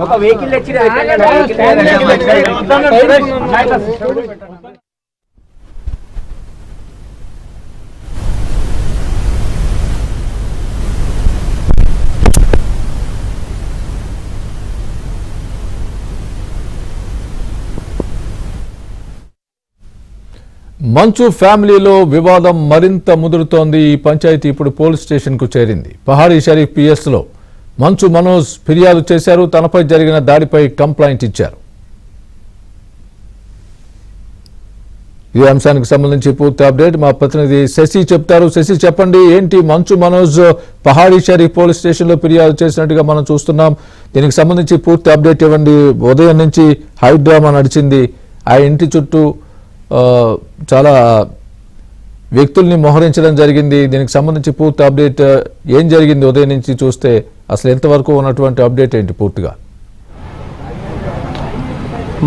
ఒక వెహికల్ వచ్చి మంచు ఫ్యామిలీలో వివాదం మరింత ముదురుతోంది. ఈ పంచాయతీ ఇప్పుడు పోలీస్ స్టేషన్ కు చేరింది. పహాడీ షరీఫ్ పిఎస్ లో మంచు మనోజ్ ఫిర్యాదు చేశారు. తనపై జరిగిన దాడిపై కంప్లైంట్ ఇచ్చారు. ఈ అంశానికి సంబంధించి పూర్తి అప్డేట్ మా ప్రతినిధి శశి చెప్తారు. శశి, చెప్పండి, ఏంటి మంచు మనోజ్ పహాడీ షరీఫ్ పోలీస్ స్టేషన్ లో ఫిర్యాదు చేసినట్టుగా మనం చూస్తున్నాం. దీనికి సంబంధించి పూర్తి అప్డేట్ ఇవ్వండి. ఉదయం నుంచి హైడ్రామా నడిచింది. ఆ ఇంటి చుట్టూ చాలా వ్యక్తుల్ని మోహరించడం జరిగింది. దీనికి సంబంధించి పూర్తి అప్డేట్ ఏం జరిగింది ఉదయం నుంచి చూస్తే అసలు ఎంతవరకు ఉన్నటువంటి అప్డేట్ ఏంటి పూర్తిగా?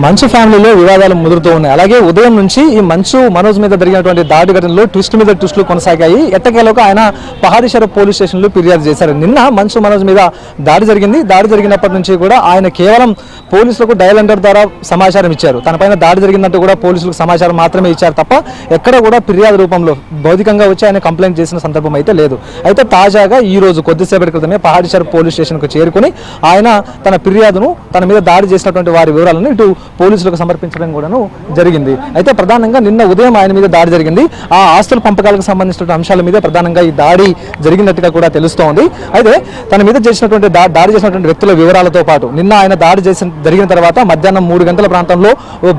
మంచు ఫ్యామిలీలో వివాదాలు ముదురుతూ ఉన్నాయి. అలాగే ఉదయం నుంచి ఈ మంచు మనోజ్ మీద జరిగినటువంటి దాడి ఘటనలో ట్విస్ట్ మీద ట్విస్టులు కొనసాగాయి. ఎట్టకేలకు ఆయన పహాడీ షరీఫ్ పోలీస్ స్టేషన్లో ఫిర్యాదు చేశారు. నిన్న మంచు మనోజ్ మీద దాడి జరిగింది. దాడి జరిగినప్పటి నుంచి కూడా ఆయన కేవలం పోలీసులకు డయల్ అండర్ ద్వారా సమాచారం ఇచ్చారు. తనపైన దాడి జరిగిందంటూ కూడా పోలీసులకు సమాచారం మాత్రమే ఇచ్చారు తప్ప ఎక్కడ కూడా ఫిర్యాదు రూపంలో భౌతికంగా వచ్చి ఆయన కంప్లైంట్ చేసిన సందర్భం అయితే లేదు. అయితే తాజాగా ఈ రోజు కొద్దిసేపటి క్రితమే పహాడీ షరీఫ్ పోలీస్ స్టేషన్కు చేరుకుని ఆయన తన ఫిర్యాదును, తన మీద దాడి చేసినటువంటి వారి వివరాలను ఇటు పోలీసులకు సమర్పించడం కూడాను జరిగింది. అయితే ప్రధానంగా నిన్న ఉదయం ఆయన మీద దాడి జరిగింది. ఆ ఆస్తుల పంపకాలకు సంబంధించిన అంశాల మీద ప్రధానంగా ఈ దాడి జరిగినట్టుగా కూడా తెలుస్తోంది. అయితే తన మీద చేసినటువంటి దాడి చేసినటువంటి వ్యక్తుల వివరాలతో పాటు నిన్న ఆయన దాడి జరిగిన తర్వాత మధ్యాహ్నం 3 గంటల ప్రాంతంలో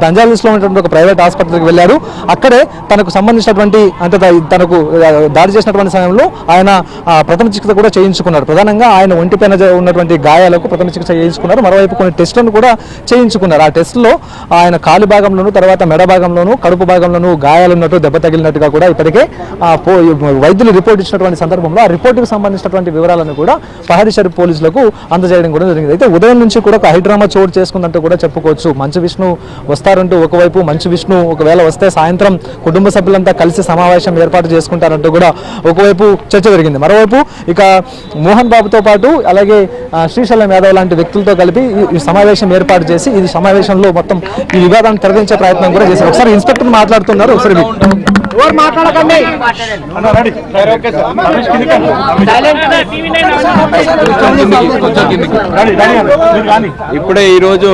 బంజారాహిల్స్లో ఉన్నటువంటి ఒక ప్రైవేట్ ఆసుపత్రికి వెళ్లారు. అక్కడే తనకు సంబంధించినటువంటి తనకు దాడి చేసినటువంటి సమయంలో ఆయన ప్రథమ చికిత్స కూడా చేయించుకున్నారు. ప్రధానంగా ఆయన ఒంటిపైన ఉన్నటువంటి గాయాలకు ప్రథమ చికిత్స చేయించుకున్నారు. మరోవైపు కొన్ని టెస్టులను కూడా చేయించుకున్నారు. ఆ టెస్టులో ఆయన కాలు భాగంలోను, తర్వాత మెడ భాగంలోను, కడుపు భాగంలోను గాయాలున్నట్టు, దెబ్బ తగిలినట్టుగా కూడా ఇప్పటికే వైద్యులు రిపోర్ట్ ఇచ్చినటువంటి సందర్భంలో ఆ రిపోర్టుకు సంబంధించినటువంటి వివరాలను కూడా పహాడీ షరీఫ్ పోలీసులకు అందజేయడం కూడా జరిగింది. అయితే ఉదయం నుంచి కూడా ఒక హైడ్రామా చోటు చేసుకుందంటూ కూడా చెప్పుకోవచ్చు. మంచు విష్ణు వస్తారంటూ ఒకవైపు, మంచు విష్ణు ఒకవేళ వస్తే సాయంత్రం కుటుంబ సభ్యులంతా కలిసి సమావేశం ఏర్పాటు చేసుకుంటారంటూ కూడా ఒకవైపు చర్చ జరిగింది. మరోవైపు ఇక మోహన్ బాబుతో పాటు అలాగే శ్రీశైలం యాదవ్ లాంటి వ్యక్తులతో కలిపి ఈ సమావేశం ఏర్పాటు చేసి ఈ సమావేశంలో మొత్తం ఈ వివాదాన్ని తరలించే ప్రయత్నం కూడా చేశారు. ఒకసారి ఇన్స్పెక్టర్ మాట్లాడుతున్నారు. ఒకసారి ఇప్పుడే ఈరోజు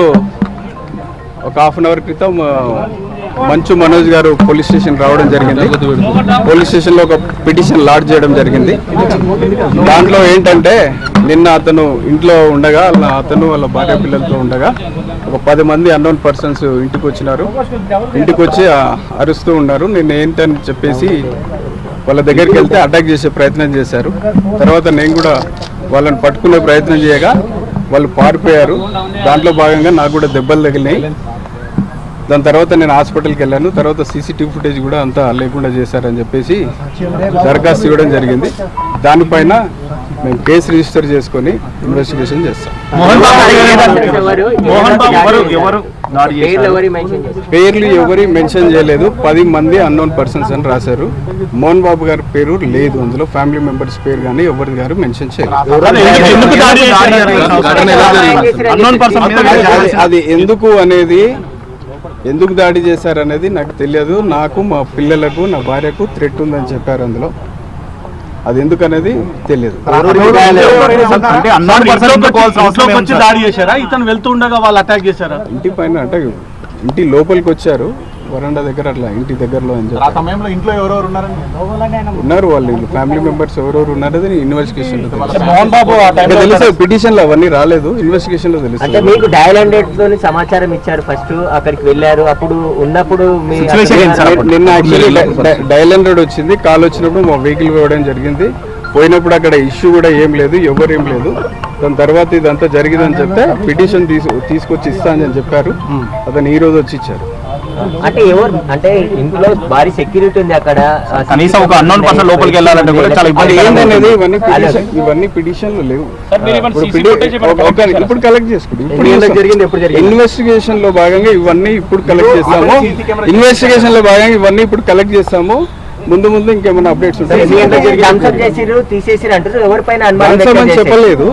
ఒక హాఫ్ అన్ అవర్ క్రితం మంచు మనోజ్ గారు పోలీస్ స్టేషన్ రావడం జరిగింది. పోలీస్ స్టేషన్లో ఒక పిటిషన్ లాడ్జ్ చేయడం జరిగింది. దాంట్లో ఏంటంటే నిన్న అతను ఇంట్లో ఉండగా, అతను వాళ్ళ భార్య పిల్లలతో ఉండగా ఒక 10 మంది అన్నోన్ పర్సన్స్ ఇంటికి వచ్చినారు. ఇంటికి వచ్చి అరుస్తూ ఉన్నారు. నిన్న ఏంటని చెప్పేసి వాళ్ళ దగ్గరికి వెళ్తే అటాక్ చేసే ప్రయత్నం చేశారు. తర్వాత నేను కూడా వాళ్ళని పట్టుకునే ప్రయత్నం చేయగా వాళ్ళు పారిపోయారు. దాంట్లో భాగంగా నాకు కూడా దెబ్బలు తగిలినాయి. దాని తర్వాత నేను హాస్పిటల్కి వెళ్ళాను. తర్వాత సీసీటీవీ ఫుటేజ్ కూడా అంతా లేకుండా చేశారని చెప్పేసి దరఖాస్తు ఇవ్వడం జరిగింది. దానిపైన మేము కేసు రిజిస్టర్ చేసుకొని ఇన్వెస్టిగేషన్ చేస్తాం. పేర్లు ఎవరి మెన్షన్ చేయలేదు. 10 మంది అన్నోన్ పర్సన్స్ అని రాశారు. మోహన్ బాబు గారి పేరు లేదు అందులో. ఫ్యామిలీ మెంబర్స్ పేరు కానీ ఎవరి గారు మెన్షన్ చేయలేదు. అది ఎందుకు దాడి చేశారనేది నాకు తెలియదు. నాకు, మా పిల్లలకు, నా భార్యకు థ్రెట్ ఉందని చెప్పారు అందులో. అది ఎందుకు అనేది తెలియదు. ఇంటి పైన అంటే ఇంటి లోపలికి వచ్చారు, వరండా దగ్గర, అట్లా ఇంటి దగ్గరలో ఉన్నారు. వాళ్ళు ఫ్యామిలీ మెంబర్స్ ఎవరెవరు ఉన్నారో ఇన్వెస్టిగేషన్ తెలుసు. పిటిషన్ లో అవన్నీ రాలేదు, ఇన్వెస్టిగేషన్ లో తెలుసు. అంటే మీకు డయల్ హండ్రెడ్ తోని సమాచారం ఇచ్చారు. ఫస్ట్ అక్కడికి వెళ్ళారు. అప్పుడు ఉన్నప్పుడు నిన్న యాక్చువల్లీ డయల్ హండ్రెడ్ వచ్చింది. కాల్ వచ్చినప్పుడు మా వెహికల్ ఇవ్వడం జరిగింది. పోయినప్పుడు అక్కడ ఇష్యూ కూడా ఏం లేదు, ఎవరేం లేదు. దాని తర్వాత ఇదంతా జరిగిందని చెప్తే పిటిషన్ తీసుకొచ్చి ఇస్తా అని చెప్పారు. అతను ఈ రోజు వచ్చి ఇచ్చారు. అంటే ఎవరు అంటే ఇంట్లో భారీ సెక్యూరిటీ ఉంది అక్కడ, కనీసం ఒక అన్నోన్ పర్సన్ లోపలికి వెళ్ళాలంటే కూడా చాలా ఇబ్బంది ఏంటనేది ఇవన్నీ పిటిషన్లు లేవు. ఇప్పుడు కలెక్ట్ చేసుకుంటాం. ఇప్పుడు జరిగింది ఇన్వెస్టిగేషన్ లో భాగంగా ఇవన్నీ ఇప్పుడు కలెక్ట్ చేస్తాము. ఇన్వెస్టిగేషన్ లో భాగంగా ఇవన్నీ ఇప్పుడు కలెక్ట్ చేస్తాము. ముందు ఇంకేమైనా అప్డేట్స్ ఉంటాయి. చెప్పలేదు,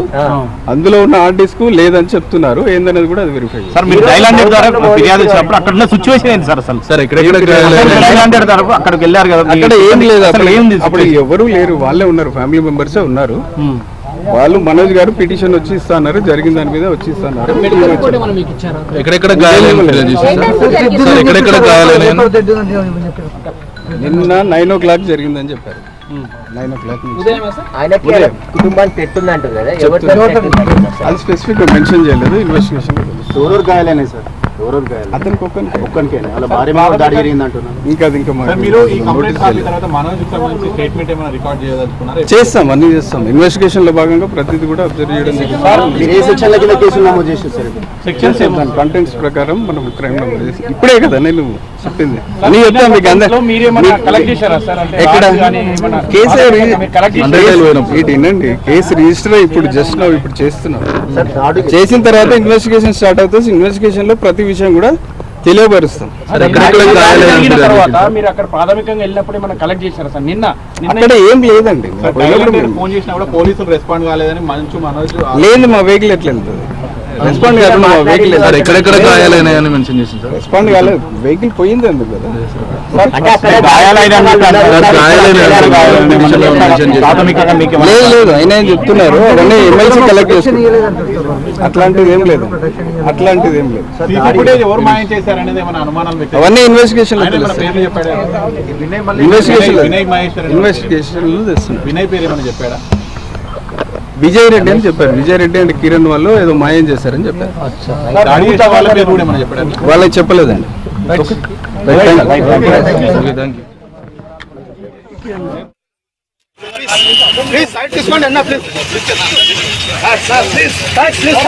అందులో ఉన్న హార్డ్ డిస్క్ లేదని చెప్తున్నారు. ఏందనేది కూడా అది వెరిఫై. సార్ మీరు డైలాండర్ ద్వారా ఫిర్యాదు చేసినప్పుడు అక్కడ ఉన్న సిచ్యువేషన్ ఏంటి సార్? అసలు సార్ డైలాండర్ ద్వారా అక్కడికి వెళ్ళారు కదా, అక్కడ ఏం లేదు, అప్పుడు ఎవరు లేరు, వాళ్ళే ఉన్నారు, ఫ్యామిలీ మెంబర్సే ఉన్నారు. వాళ్ళు మనోజ్ గారు పిటిషన్ వచ్చి ఇస్తున్నారు, జరిగిన దాని మీద వచ్చి ఇస్తున్నారు. ఎక్కడెక్కడ గాయాలు నిన్న 9 o'clock జరిగిందని చెప్పారు. 9 o'clock కుటుంబానికి పెట్టుందంటారు కదా, అది స్పెసిఫిక్ మెన్షన్ చేయలేదు. ఇన్వెస్టిగేషన్ అతనికి చేస్తాం, అన్ని చేస్తాం. ఇన్వెస్టిగేషన్ లో భాగంగా ప్రతిదీ కూడా అబ్జర్వ్ చేయడం జరిగింది. కంటెంట్స్ ప్రకారం మనం క్రైమ్ నమోదు చేసి ఇప్పుడే కదా నేను చెప్పింది అని చెప్తాను మీకు. వినండి, కేసు రిజిస్టర్ ఇప్పుడు జస్ట్ ఇప్పుడు చేస్తున్నాం. చేసిన తర్వాత ఇన్వెస్టిగేషన్ స్టార్ట్ అవుతుంది. ఇన్వెస్టిగేషన్ లో ప్రతి విషయం కూడా తెలియపరుస్తాం. మీరు అక్కడ ప్రాథమికంగా వెళ్ళినప్పుడు మనం కలెక్ట్ చేశారు సార్? నిన్న అక్కడ ఏం లేదండి, ఫోన్ చేసినా కూడా పోలీసులు రెస్పాండ్ కాలేదని మంచు మనోజ్ లేదు. మా వెహికల్ ఎట్లా వెళ్తుంది? రెస్పాండ్ కాలేదు. మా వెహికల్ ఎక్కడెక్కడ గాయాలైనాయని మెన్షన్ చేసింది సార్. రెస్పాండ్ కాలేదు, వెహికల్ పోయింది అందుకు కదా. లేదు అయినా ఏం చెప్తున్నారు, అవన్నీ ఎమ్మెల్సీ కలెక్ట్ చేసుకుని. అట్లాంటిది ఏం లేదు, అట్లాంటిది ఏం లేదు. ఎవరు మాయం చేశారనేది ఏమైనా అనుమానాలు? అవన్నీ ఇన్వెస్టిగేషన్ తెస్తున్నారు. వినయ్ పేరు ఏమైనా చెప్పాడా? విజయ్ రెడ్డి అని చెప్పారు. విజయ్ రెడ్డి అండ్ కిరణ్ వాళ్ళు ఏదో మాయం చేశారని చెప్పారు. వాళ్ళకి చెప్పలేదండి. ప్లీజ్ సైడ్ తీసుకోండి అన్న, ప్లీజ్ సార్ ప్లీజ్ ప్లీజ్